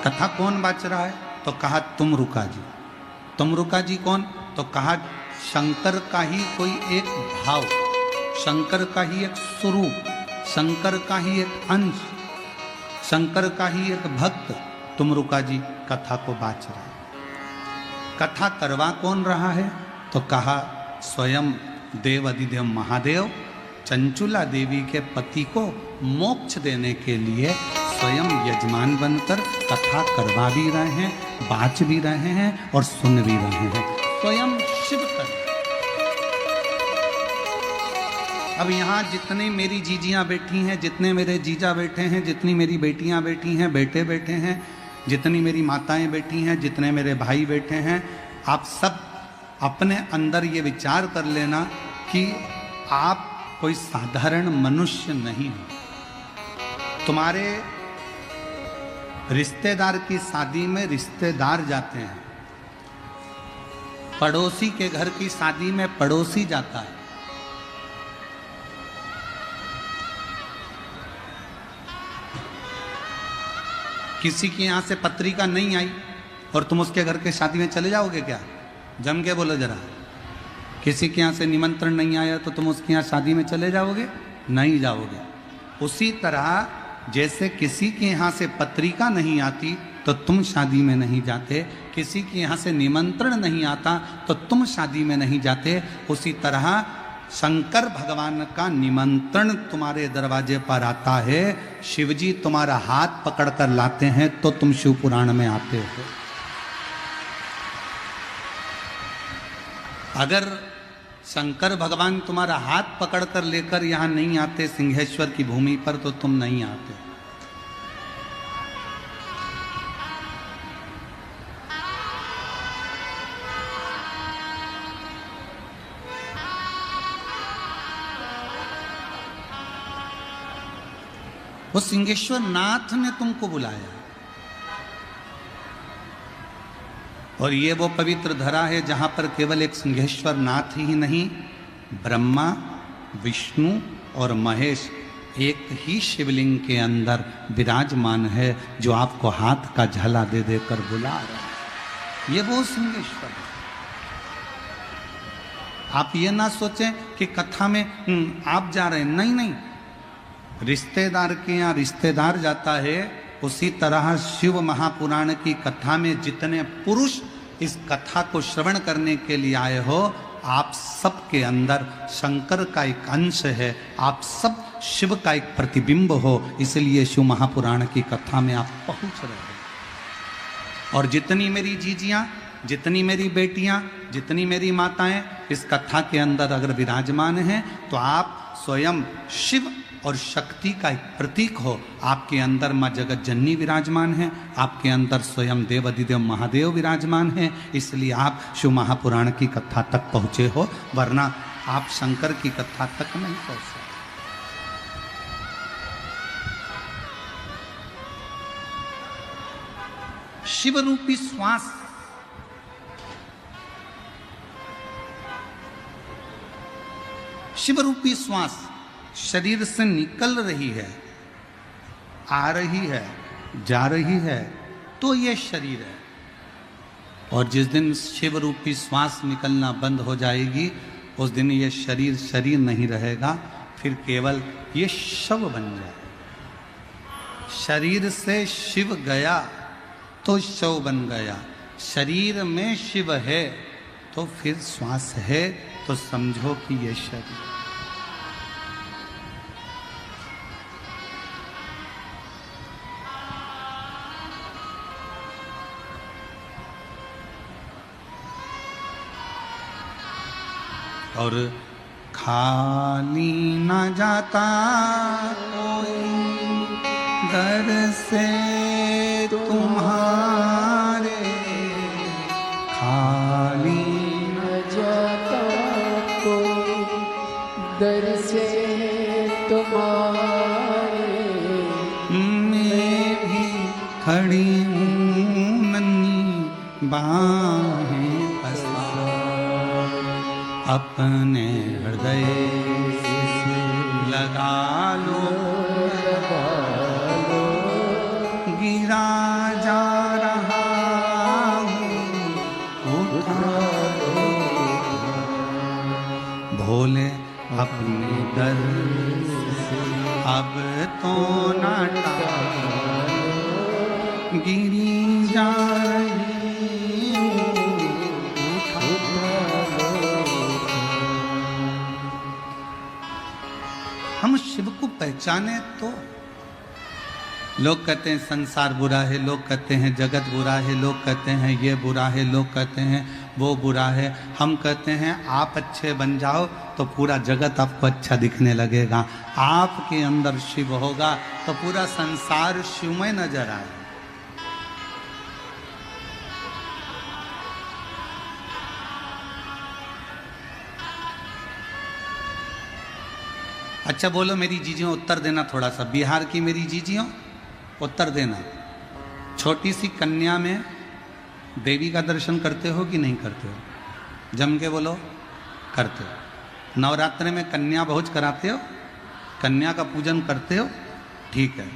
कथा कौन बाच रहा है? तो कहा तुम रुका जी। तुम रुका जी कौन? तो कहा शंकर का ही कोई एक भाव, शंकर का ही एक स्वरूप, शंकर का ही एक अंश, शंकर का ही एक भक्त तुम रुका जी कथा को बाच रहा है। कथा करवा कौन रहा है? तो कहा स्वयं देव अधिदेव महादेव चंचुला देवी के पति को मोक्ष देने के लिए स्वयं यजमान बनकर कथा करवा भी रहे हैं, बाच भी रहे हैं और सुन भी रहे हैं, स्वयं शिव कर। अब यहाँ जितने मेरी जीजियाँ बैठी हैं, जितने मेरे जीजा बैठे हैं, जितनी मेरी बेटियाँ बैठी हैं, बेटे बैठे हैं, जितनी मेरी माताएं बैठी हैं, जितने मेरे भाई बैठे हैं, आप सब अपने अंदर ये विचार कर लेना कि आप कोई साधारण मनुष्य नहीं हो। तुम्हारे रिश्तेदार की शादी में रिश्तेदार जाते हैं, पड़ोसी के घर की शादी में पड़ोसी जाता है, किसी के यहां से पत्रिका नहीं आई और तुम उसके घर के शादी में चले जाओगे क्या? जम के बोलो जरा। किसी के यहाँ से निमंत्रण नहीं आया तो तुम उसके यहाँ शादी में चले जाओगे? नहीं जाओगे। उसी तरह जैसे किसी के यहाँ से पत्रिका नहीं आती तो तुम शादी में नहीं जाते, किसी के यहाँ से निमंत्रण नहीं आता तो तुम शादी में नहीं जाते, उसी तरह शंकर भगवान का निमंत्रण तुम्हारे दरवाजे पर आता है, शिवजी तुम्हारा हाथ पकड़कर लाते हैं तो तुम शिव पुराण में आते हो। अगर शंकर भगवान तुम्हारा हाथ पकड़कर लेकर यहां नहीं आते सिंहेश्वर की भूमि पर तो तुम नहीं आते। वो सिंहेश्वर नाथ ने तुमको बुलाया और ये वो पवित्र धरा है जहां पर केवल एक सिंहेश्वर नाथ ही नहीं, ब्रह्मा, विष्णु और महेश एक ही शिवलिंग के अंदर विराजमान है, जो आपको हाथ का झला दे देकर बुला रहा है। ये वो सिंहेश्वर है। आप ये ना सोचें कि कथा में आप जा रहे हैं, नहीं नहीं, रिश्तेदार के यहाँ रिश्तेदार जाता है, उसी तरह शिव महापुराण की कथा में जितने पुरुष इस कथा को श्रवण करने के लिए आए हो, आप सब के अंदर शंकर का एक अंश है, आप सब शिव का एक प्रतिबिंब हो, इसलिए शिव महापुराण की कथा में आप पहुंच रहे हो। और जितनी मेरी जीजियां, जितनी मेरी बेटियां, जितनी मेरी माताएं इस कथा के अंदर अगर विराजमान हैं तो आप स्वयं शिव और शक्ति का एक प्रतीक हो। आपके अंदर माँ जगत जननी विराजमान है, आपके अंदर स्वयं देव अधिदेव महादेव विराजमान है, इसलिए आप शिव महापुराण की कथा तक पहुँचे हो, वरना आप शंकर की कथा तक नहीं पहुँच सकते। शिव रूपी श्वास, शिव रूपी श्वास शरीर से निकल रही है, आ रही है, जा रही है, तो ये शरीर है। और जिस दिन शिव रूपी श्वास निकलना बंद हो जाएगी, उस दिन ये शरीर शरीर नहीं रहेगा, फिर केवल ये शव बन जाए। शरीर से शिव गया तो शव बन गया, शरीर में शिव है तो फिर श्वास है, तो समझो कि ये शरीर। और खाली न जाता कोई दर से तुम्हारे, खाली न जाता कोई दर से तुम्हारे, मैं भी खड़ी हूँ नन्ही बाहें अपने हृदय लगा लो, गिरा जा खोले अपने दर अब तो ना गिरी जा रही हम शिव को पहचाने तो लोग कहते हैं संसार बुरा है, लोग कहते हैं जगत बुरा है, लोग कहते हैं ये बुरा है, लोग कहते हैं वो बुरा है। हम कहते हैं आप अच्छे बन जाओ तो पूरा जगत आपको अच्छा दिखने लगेगा। आपके अंदर शिव होगा तो पूरा संसार शिवमय नजर आए। अच्छा बोलो मेरी जीजियों, उत्तर देना थोड़ा सा, बिहार की मेरी जीजियों उत्तर देना। छोटी सी कन्या में देवी का दर्शन करते हो कि नहीं करते हो? जम के बोलो, करते हो। नवरात्रि में कन्या भोज कराते हो, कन्या का पूजन करते हो, ठीक है।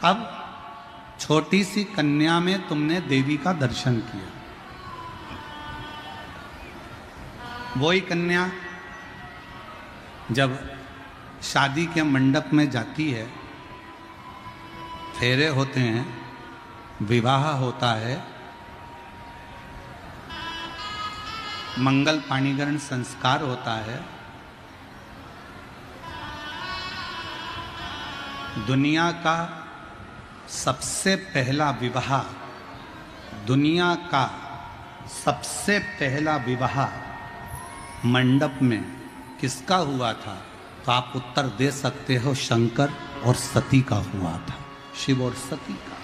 अब छोटी सी कन्या में तुमने देवी का दर्शन किया, वही कन्या जब शादी के मंडप में जाती है, फेरे होते हैं, विवाह होता है, मंगल पाणीग्रहण संस्कार होता है, दुनिया का सबसे पहला विवाह, दुनिया का सबसे पहला विवाह मंडप में किसका हुआ था? तो आप उत्तर दे सकते हो, शंकर और सती का हुआ था। शिव और सती का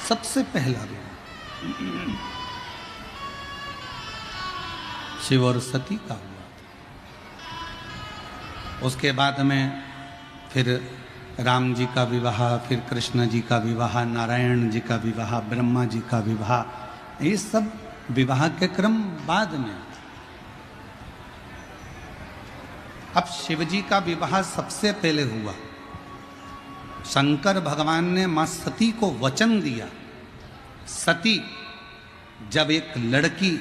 सबसे पहला विवाह शिव और सती का हुआ था। उसके बाद में फिर राम जी का विवाह, फिर कृष्ण जी का विवाह, नारायण जी का विवाह, ब्रह्मा जी का विवाह, ये सब विवाह के क्रम बाद में। अब शिव जी का विवाह सबसे पहले हुआ। शंकर भगवान ने मां सती को वचन दिया, सती जब एक लड़की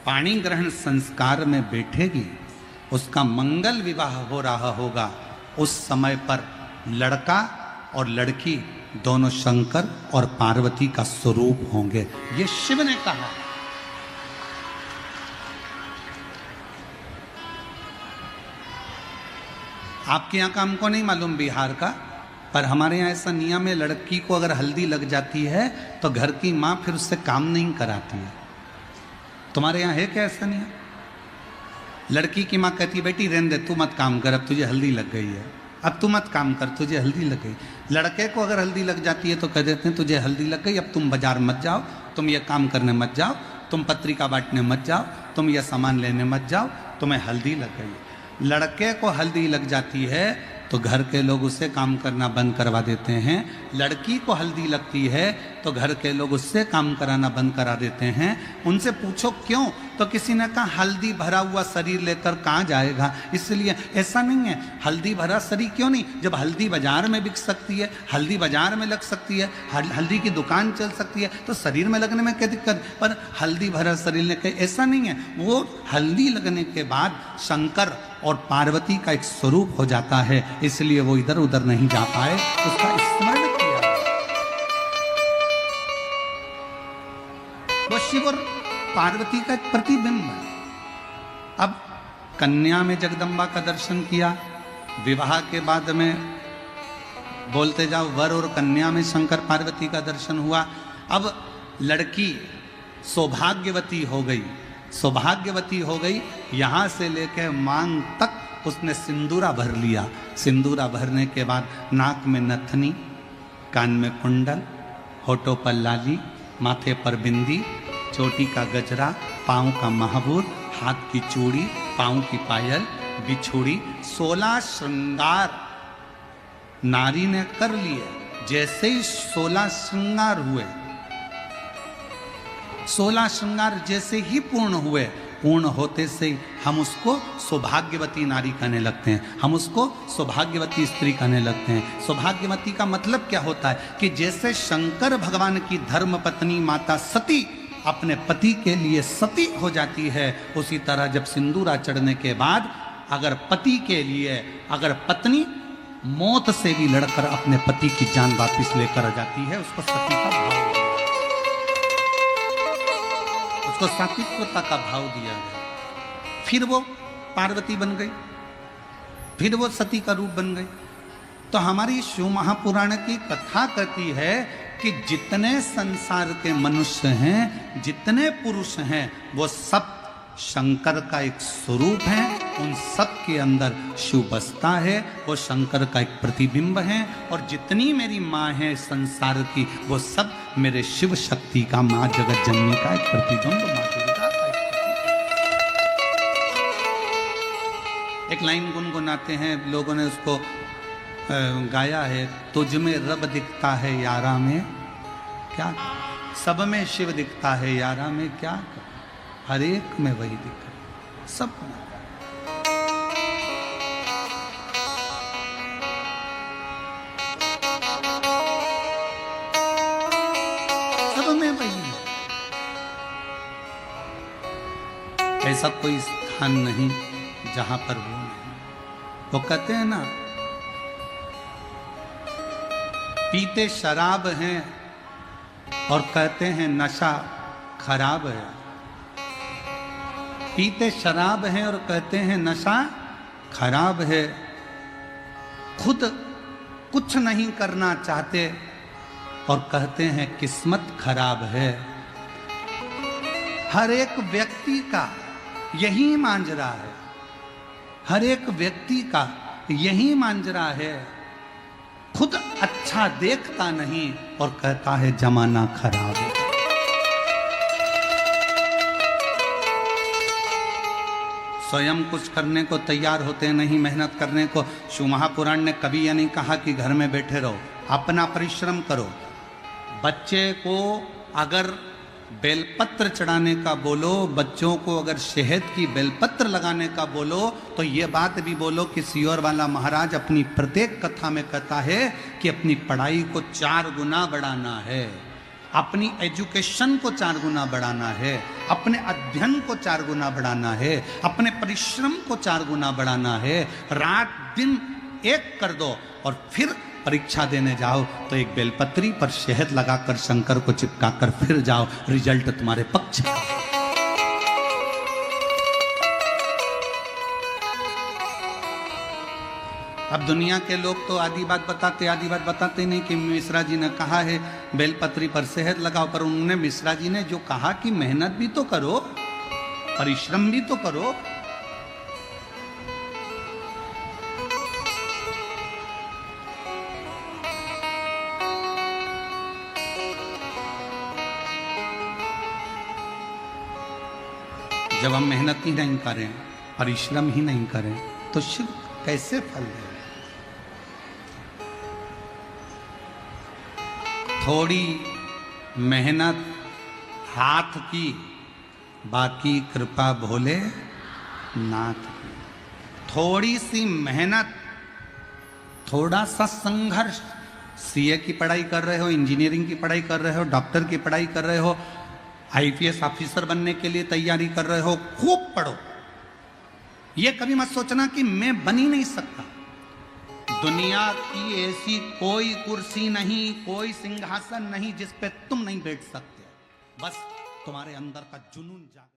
पाणी ग्रहण संस्कार में बैठेगी, उसका मंगल विवाह हो रहा होगा, उस समय पर लड़का और लड़की दोनों शंकर और पार्वती का स्वरूप होंगे। ये शिव ने कहा। आपके यहाँ का हमको नहीं मालूम बिहार का, पर हमारे यहाँ ऐसा नियम है, लड़की को अगर हल्दी लग जाती है तो घर की माँ फिर उससे काम नहीं कराती है। तुम्हारे यहाँ है क्या ऐसा नियम? लड़की की माँ कहती है बेटी रहने दे, तू मत काम कर, अब तुझे हल्दी लग गई है, अब तू मत काम कर, तुझे हल्दी लग गई। लड़के को अगर हल्दी लग जाती है तो कह देते हैं तुझे हल्दी लग गई, अब तुम बाजार मत जाओ, तुम ये काम करने मत जाओ, तुम पत्रिका बांटने मत जाओ, तुम ये सामान लेने मत जाओ, तुम्हें हल्दी लग गई। लड़के को हल्दी लग जाती है तो घर के लोग उससे काम करना बंद करवा देते हैं। लड़की को हल्दी लगती है तो घर के लोग उससे काम कराना बंद करा देते हैं। उनसे पूछो क्यों, तो किसी ने कहा हल्दी भरा हुआ शरीर लेकर कहाँ जाएगा, इसलिए। ऐसा नहीं है, हल्दी भरा शरीर क्यों नहीं, जब हल्दी बाजार में बिक सकती है, हल्दी बाजार में लग सकती है, हल्दी की दुकान चल सकती है, तो शरीर में लगने में क्या दिक्कत? पर हल्दी भरा शरीर लेकर, ऐसा नहीं है। वो हल्दी लगने के बाद शंकर और पार्वती का एक स्वरूप हो जाता है, इसलिए वो इधर उधर नहीं जा पाए, उसका स्मरण किया। वो शिव और पार्वती का एक प्रतिबिंब है। अब कन्या में जगदम्बा का दर्शन किया, विवाह के बाद में बोलते जाओ वर और कन्या में शंकर पार्वती का दर्शन हुआ। अब लड़की सौभाग्यवती हो गई, सौभाग्यवती हो गई, यहाँ से लेकर मांग तक उसने सिंदूरा भर लिया। सिंदूरा भरने के बाद नाक में नथनी, कान में कुंडल, होठों पर लाली, माथे पर बिंदी, चोटी का गजरा, पाँव का महाबूर, हाथ की चूड़ी, पाँव की पायल, बिछुड़ी, 16 श्रृंगार नारी ने कर लिए। जैसे ही 16 श्रृंगार हुए, 16 श्रृंगार जैसे ही पूर्ण हुए, पूर्ण होते से हम उसको सौभाग्यवती नारी कहने लगते हैं, हम उसको सौभाग्यवती स्त्री कहने लगते हैं। सौभाग्यवती का मतलब क्या होता है कि जैसे शंकर भगवान की धर्म पत्नी माता सती अपने पति के लिए सती हो जाती है, उसी तरह जब सिंदूरा चढ़ने के बाद अगर पति के लिए अगर पत्नी मौत से भी लड़कर अपने पति की जान वापस लेकर जाती है, उसको सती का भाव, उसको सात्विकता का भाव दिया गया। फिर वो पार्वती बन गई, फिर वो सती का रूप बन गई। तो हमारी शिव महापुराण की कथा कहती है कि जितने संसार के मनुष्य हैं, जितने पुरुष हैं, वो सब शंकर का एक स्वरूप है। उन सब के अंदर शिव बसता है, वो शंकर का एक प्रतिबिंब है। और जितनी मेरी माँ है संसार की, वो सब मेरे शिव शक्ति का, माँ जगत जननी का एक प्रतिबिंब, माँ दुर्गा का एक लाइन गुनगुनाते हैं लोगों ने, उसको गाया है, तुझ में रब दिखता है यारा में क्या, सब में शिव दिखता है यारा में क्या, हर एक में वही दिख रहा, सब में। सब में वही है। ऐसा कोई स्थान नहीं जहां पर वो नहीं। वो कहते हैं ना, पीते शराब हैं और कहते हैं नशा खराब है। पीते शराब हैं और कहते हैं नशा खराब है। खुद कुछ नहीं करना चाहते और कहते हैं किस्मत खराब है। हर एक व्यक्ति का यही मांजरा है, हर एक व्यक्ति का यही मांजरा है। खुद अच्छा देखता नहीं और कहता है जमाना खराब है। स्वयं कुछ करने को तैयार होते नहीं, मेहनत करने को। शिव महापुराण ने कभी यह नहीं कहा कि घर में बैठे रहो, अपना परिश्रम करो। बच्चे को अगर बेलपत्र चढ़ाने का बोलो, बच्चों को अगर शहद की बेलपत्र लगाने का बोलो, तो ये बात भी बोलो कि सियोर वाला महाराज अपनी प्रत्येक कथा में कहता है कि अपनी पढ़ाई को 4 गुना बढ़ाना है, अपनी एजुकेशन को 4 गुना बढ़ाना है, अपने अध्ययन को 4 गुना बढ़ाना है, अपने परिश्रम को 4 गुना बढ़ाना है। रात दिन एक कर दो और फिर परीक्षा देने जाओ तो एक बेलपत्री पर शहद लगाकर शंकर को चिपकाकर फिर जाओ, रिजल्ट तुम्हारे पक्ष का। अब दुनिया के लोग तो आधी बात बताते नहीं कि मिश्रा जी ने कहा है बेलपत्री पर शहद लगाओ, पर उन्होंने मिश्रा जी ने जो कहा कि मेहनत भी तो करो, परिश्रम भी तो करो। जब हम मेहनत ही नहीं करें, परिश्रम ही नहीं करें, तो शिव कैसे फल दें? थोड़ी मेहनत हाथ की, बाकी कृपा भोले नाथ की। थोड़ी सी मेहनत, थोड़ा सा संघर्ष। सीए की पढ़ाई कर रहे हो, इंजीनियरिंग की पढ़ाई कर रहे हो, डॉक्टर की पढ़ाई कर रहे हो, आईपीएस ऑफिसर बनने के लिए तैयारी कर रहे हो, खूब पढ़ो। ये कभी मत सोचना कि मैं बन ही नहीं सकता। दुनिया की ऐसी कोई कुर्सी नहीं, कोई सिंहासन नहीं जिस पे तुम नहीं बैठ सकते। बस तुम्हारे अंदर का जुनून जाग